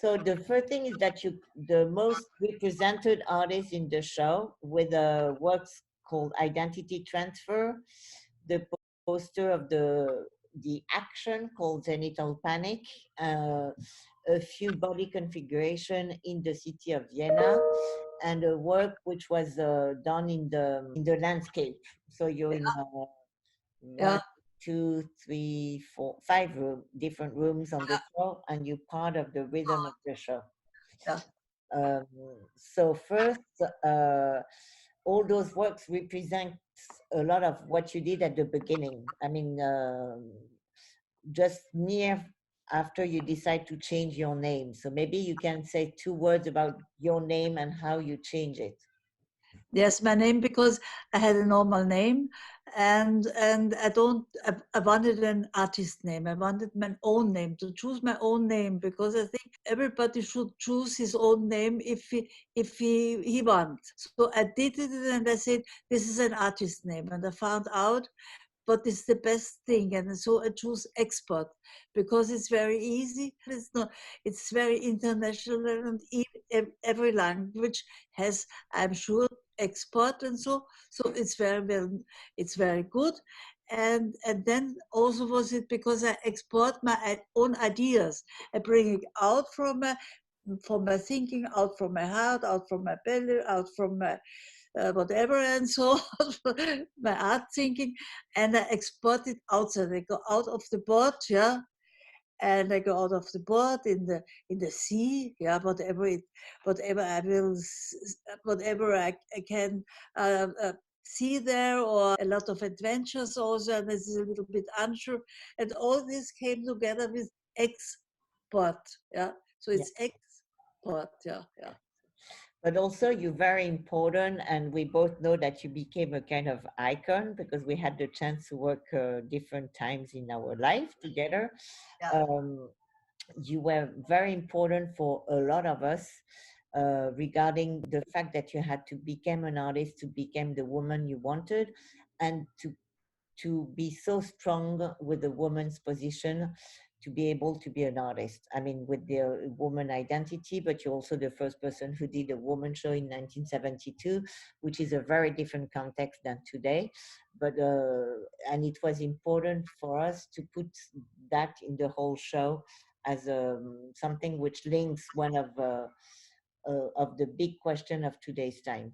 So the first thing is that the most represented artist in the show with works called Identity Transfer, the poster of the action called Genital Panic, uh, a few body configuration in the city of Vienna, and a work which was done in the landscape. So you're in one, Yeah, two, three, four, five different rooms on the show, and you're part of the rhythm of the show. yeah. Um, so first, all those works represent a lot of what you did at the beginning. I mean, just near after you decide to change your name. So maybe you can say two words about your name and how you change it. Yes, my name, because I had a normal name, and I wanted an artist name. I wanted my own name, to choose my own name, because I think everybody should choose his own name if he wants. So I did it, and I said this is an artist name, and I found out what is the best thing, and so I choose export because it's very easy. It's not. It's very international, and every language has, I'm sure, export, and so it's very well. It's very good, and then also was it because I export my own ideas. I bring it out from my thinking, out from my heart, out from my belly, out from my whatever, and so my art thinking, and I export it outside. I go out of the board, yeah, and I go out of the board in the sea, yeah, whatever I will, whatever I can see there, or a lot of adventures also, and this is a little bit unsure, and all this came together with export, yeah. So Yeah. it's export, yeah, yeah. But also you're very important, and we both know that you became a kind of icon because we had the chance to work different times in our life together. Yeah. Um, you were very important for a lot of us regarding the fact that you had to become an artist to become the woman you wanted, and to be so strong with the woman's position to be able to be an artist. I mean, with the woman identity, but you're also the first person who did a woman show in 1972, which is a very different context than today. But and it was important for us to put that in the whole show as something which links one of the big question of today's time.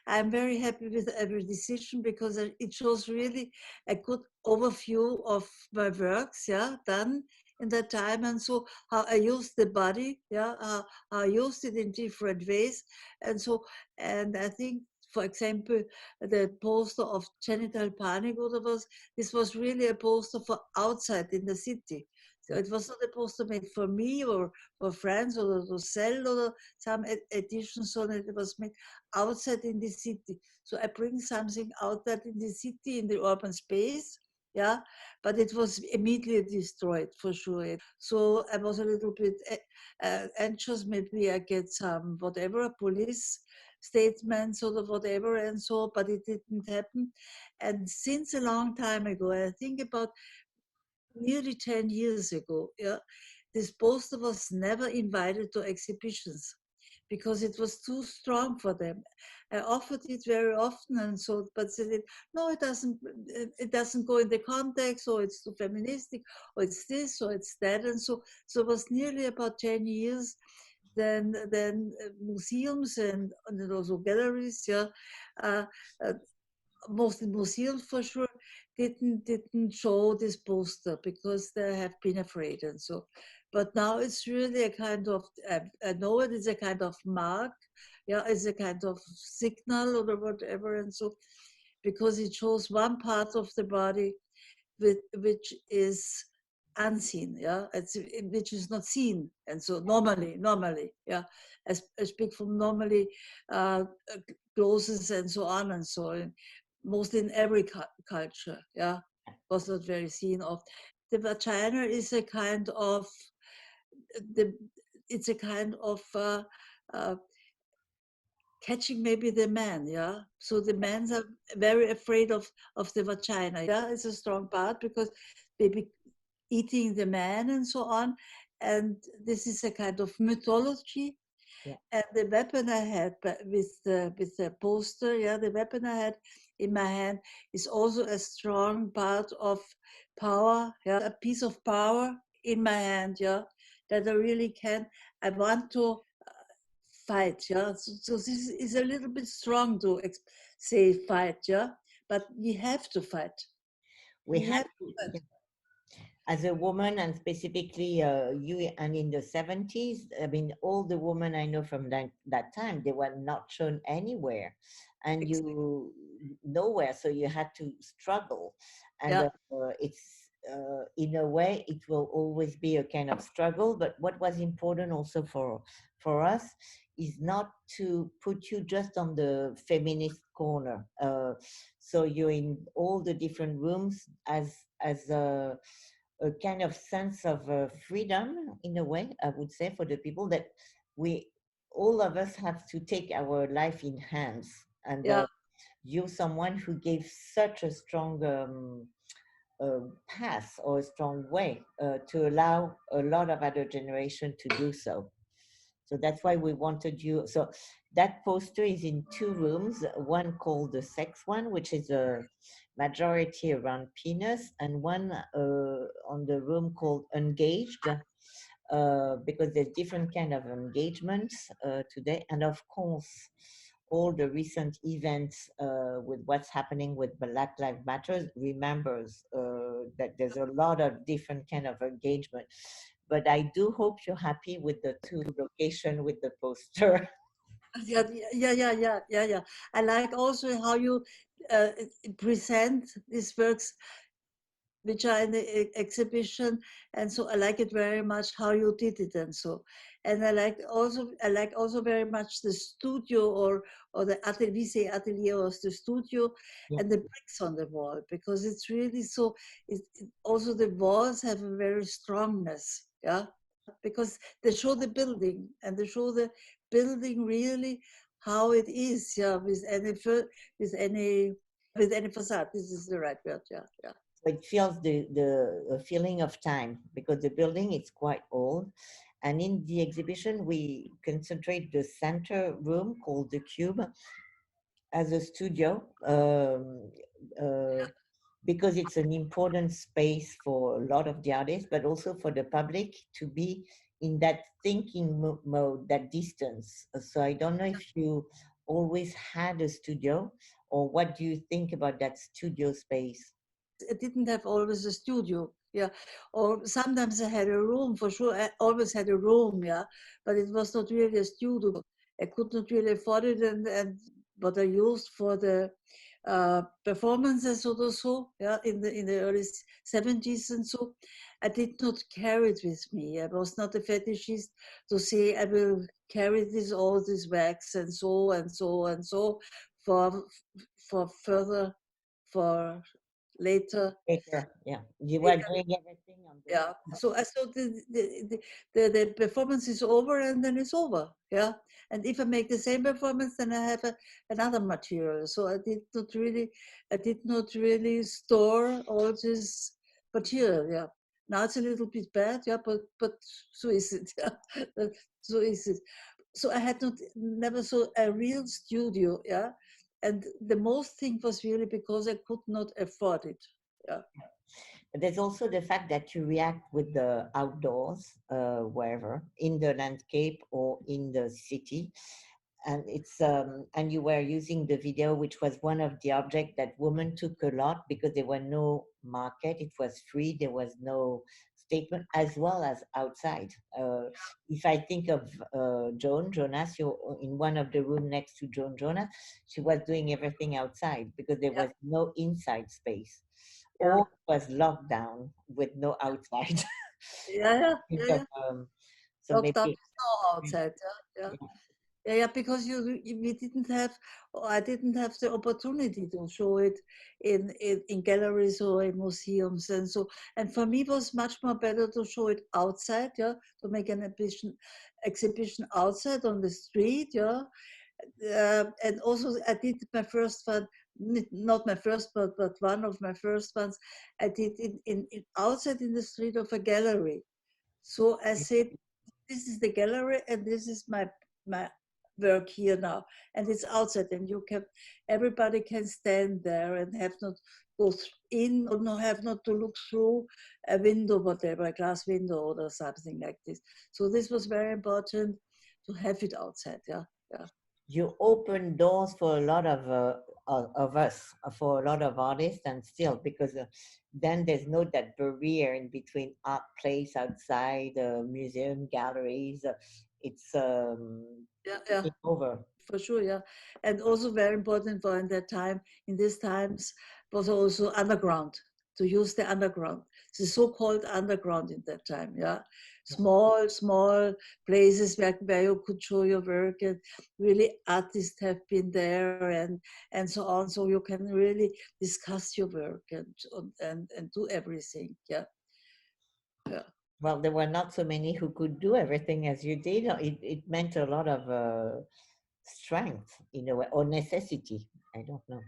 I'm very happy with every decision because it shows really a good overview of my works, yeah, done in that time, and so how I used the body, yeah, how I used it in different ways, and so, and I think, for example, the poster of Genital Panic, this was really a poster for outside in the city. So it was not a poster made for me or for friends or to sell or some edition, so that it was made outside in the city. So I bring something out that in the city, in the urban space, yeah, but it was immediately destroyed for sure. So I was a little bit anxious. Maybe I get some whatever police statements or whatever, and so, but it didn't happen. And since a long time ago, I think about nearly 10 years ago, yeah, this poster was never invited to exhibitions because it was too strong for them. I offered it very often, and so, but they said, no, it doesn't go in the context, or it's too feministic, or it's this, or it's that, and so it was nearly about 10 years. Then museums and also galleries, yeah, uh, uh, mostly museums for sure, didn't show this poster because they have been afraid, and so. But now it's really a kind of, I know it is a kind of mark, yeah, it's a kind of signal or whatever, and so, because it shows one part of the body which is unseen, yeah, which is not seen, and so normally, yeah, I speak from normally uh, clothes and so on and so on, mostly in every culture, yeah, was not very seen of. The vagina is a kind of the it's a kind of uh, catching maybe the man, yeah. So the men are very afraid of the vagina, yeah. It's a strong part because maybe eating the man and so on. and this is a kind of mythology. Yeah. And the weapon I had with the poster, yeah, the weapon I had in my hand is also a strong part of power, yeah, a piece of power in my hand, yeah, that I really can. I want to fight, yeah. So this is a little bit strong to say fight, yeah, but we have to fight. We We had have to to, fight. yeah. As a woman, and specifically you, and in the 70s, I mean, all the women I know from that time, they were not shown anywhere, and Exactly. you nowhere, so you had to struggle. And Yeah, it's in a way it will always be a kind of struggle, but what was important also for us is not to put you just on the feminist corner, so you're in all the different rooms as a kind of sense of freedom, in a way, I would say, for the people, that we, all of us, have to take our life in hands. And yeah. you're someone who gave such a strong path, or a strong way, to allow a lot of other generation to do so. So that's why we wanted you. So that poster is in two rooms, one called the sex one, which is a majority around penis, and one on the room called engaged, because there's different kind of engagements today. And of course, all the recent events with what's happening with Black Lives Matter remembers that there's a lot of different kind of engagement. But I do hope you're happy with the two location with the poster. Yeah, yeah. I like also how you uh, present these works which are in the exhibition, and so I like it very much how you did it, and so, and I like also very much the studio, or the atelier, we say atelier, or the studio, Yeah. and the bricks on the wall, because it's really so. Also the walls have a very strongness, yeah, because they show the building, and they show the building really how it is, yeah, with any with any facade. This is the right word, yeah, yeah. So it feels the feeling of time, because the building is quite old. And in the exhibition, we concentrate the center room called the Cube as a studio, uh, because it's an important space for a lot of the artists, but also for the public to be in that thinking mode, that distance. So I don't know if you always had a studio, or what do you think about that studio space? I didn't have always a studio, yeah, or sometimes I had a room, for sure. I always had a room, yeah, but it was not really a studio. I could not really afford it, and what I used for the performances or so, yeah, in the early 70s and so, I did not carry it with me. I was not a fetishist to say I will carry this all these wax and so and so and so for further, for later. Later, yeah. You were later doing everything on the. yeah. So I thought the performance is over, and then it's over. Yeah. And if I make the same performance, then I have another material. So I did not really store all this material. Yeah. Now it's a little bit bad. Yeah. But so is it. Yeah. So is it. So I had not never saw a real studio. Yeah. And the most thing was really because I could not afford it. Yeah. But there's also the fact that you react with the outdoors, wherever, in the landscape or in the city. And it's and you were using the video, which was one of the objects that women took a lot, because there were no market, it was free, there was no statement, as well as outside. If I think of Joan Jonas, you in one of the room next to Joan Jonas, she was doing everything outside because there Yeah. was no inside space, Yeah. or was locked down with no outside. Yeah. Yeah. Think Yeah. of, Yeah. so Locked up maybe, with snow outside. Yeah, yeah, yeah. yeah, yeah. Because we didn't have, or I didn't have the opportunity to show it in galleries or in museums, and so. And for me, it was much more better to show it outside. Yeah, to make an exhibition outside on the street. Yeah, and also I did my first one. Not my first, but one of my first ones I did in outside in the street of a gallery. So I said, this is the gallery and this is my work here now. And it's outside and you can, everybody can stand there and have not go in or no have not to look through a window, whatever, a glass window or something like this. So this was very important to have it outside. Yeah. Yeah. You open doors for a lot of us, for a lot of artists, and still, because then there's no that barrier in between art place outside, museum, galleries. It's Yeah. Yeah. taking over. For sure, yeah. And also very important for in that time, in these times, was also underground, to use the underground, the so-called underground in that time, yeah. Small places where you could show your work and really artists have been there and so on. So you can really discuss your work and do everything, yeah. Yeah. Well, there were not so many who could do everything as you did. It meant a lot of strength in a way, or necessity. I don't know.